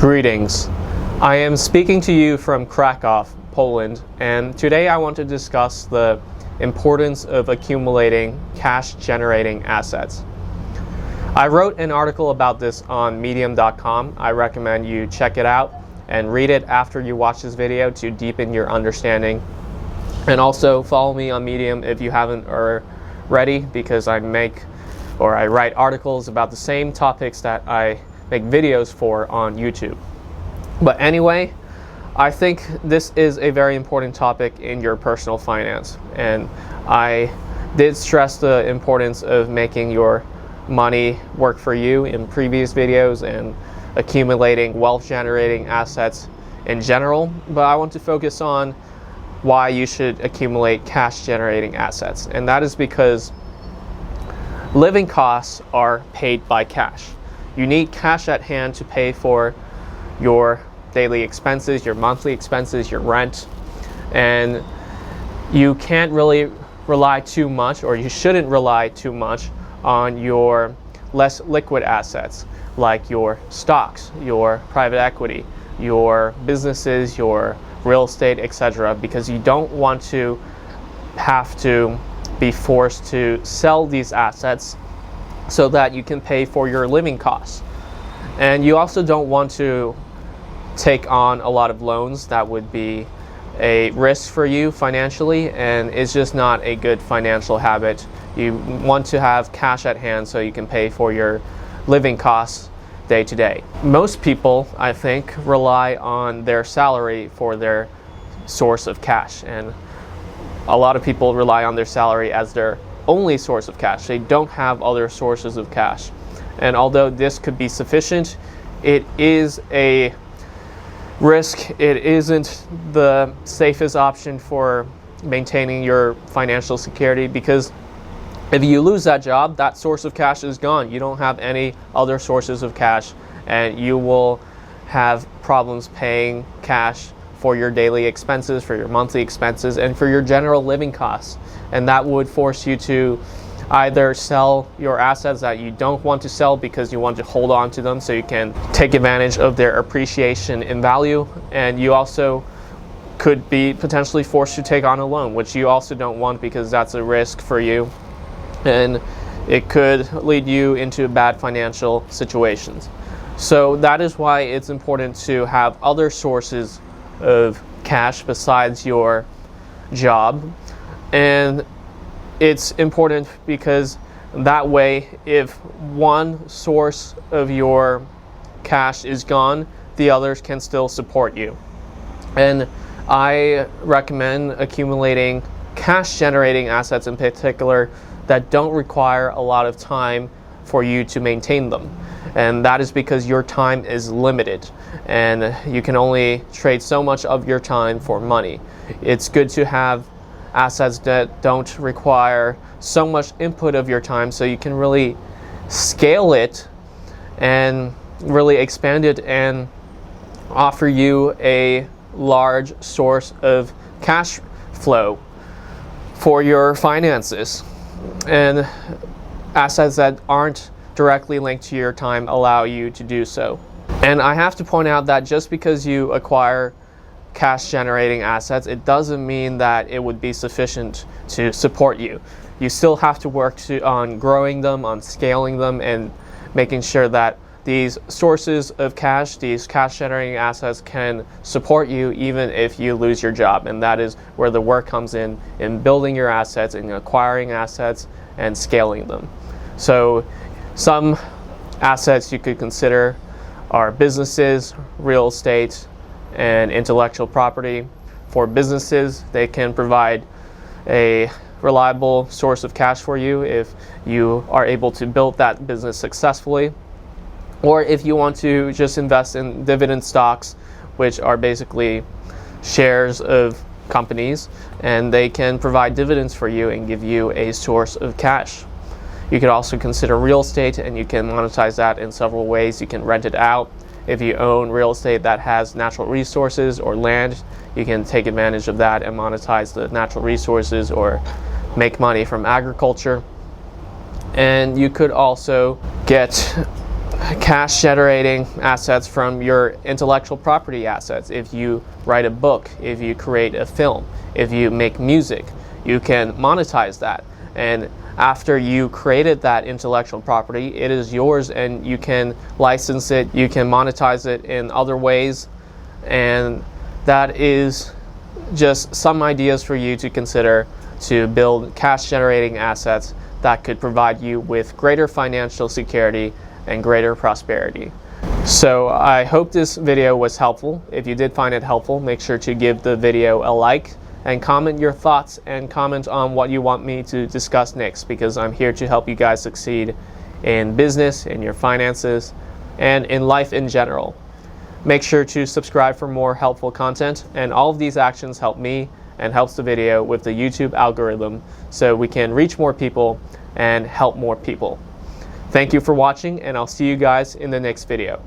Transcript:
Greetings. I am speaking to you from Krakow, Poland, and today I want to discuss the importance of accumulating cash-generating assets. I wrote an article about this on medium.com. I recommend you check it out and read it after you watch this video to deepen your understanding. And also follow me on Medium if you haven't already, because I write articles about the same topics that I make videos for on YouTube. But anyway, I think this is a very important topic in your personal finance, and I did stress the importance of making your money work for you in previous videos and accumulating wealth generating assets in general, but I want to focus on why you should accumulate cash generating assets, and that is because living costs are paid by cash. You need cash at hand to pay for your daily expenses, your monthly expenses, your rent, and you can't really rely too much, or you shouldn't rely too much on your less liquid assets like your stocks, your private equity, your businesses, your real estate, etc., because you don't want to have to be forced to sell these assets so that you can pay for your living costs. And you also don't want to take on a lot of loans. That would be a risk for you financially, and it's just not a good financial habit. You want to have cash at hand so you can pay for your living costs day to day. Most people, I think, rely on their salary for their source of cash, and a lot of people rely on their salary as their only source of cash. They don't have other sources of cash. And although this could be sufficient, it is a risk. It isn't the safest option for maintaining your financial security, because if you lose that job, that source of cash is gone. You don't have any other sources of cash, and you will have problems paying cash for your daily expenses, for your monthly expenses, and for your general living costs. And that would force you to either sell your assets that you don't want to sell because you want to hold on to them so you can take advantage of their appreciation in value, and you also could be potentially forced to take on a loan, which you also don't want because that's a risk for you, and it could lead you into bad financial situations. So that is why it's important to have other sources of cash besides your job. And it's important because that way, if one source of your cash is gone, the others can still support you. And I recommend accumulating cash generating assets in particular that don't require a lot of time for you to maintain them. And that is because your time is limited and you can only trade so much of your time for money. It's good to have assets that don't require so much input of your time, so you can really scale it and really expand it and offer you a large source of cash flow for your finances. And assets that aren't directly linked to your time allow you to do so. And I have to point out that just because you acquire cash generating assets, it doesn't mean that it would be sufficient to support you. You still have to work on growing them, on scaling them, and making sure that these sources of cash, these cash generating assets, can support you even if you lose your job. And that is where the work comes in building your assets, in acquiring assets and scaling them. So some assets you could consider are businesses, real estate, and intellectual property. For businesses, they can provide a reliable source of cash for you if you are able to build that business successfully. Or if you want to just invest in dividend stocks, which are basically shares of companies, and they can provide dividends for you and give you a source of cash. You could also consider real estate, and you can monetize that in several ways. You can rent it out. If you own real estate that has natural resources or land, you can take advantage of that and monetize the natural resources or make money from agriculture. And you could also get cash generating assets from your intellectual property assets. If you write a book, if you create a film, if you make music, you can monetize that. And after you created that intellectual property, it is yours and you can license it, you can monetize it in other ways. And that is just some ideas for you to consider to build cash generating assets that could provide you with greater financial security and greater prosperity. So I hope this video was helpful. If you did find it helpful, make sure to give the video a like and comment your thoughts and comment on what you want me to discuss next, because I'm here to help you guys succeed in business, in your finances, and in life in general. Make sure to subscribe for more helpful content, and all of these actions help me and helps the video with the YouTube algorithm so we can reach more people and help more people. Thank you for watching, and I'll see you guys in the next video.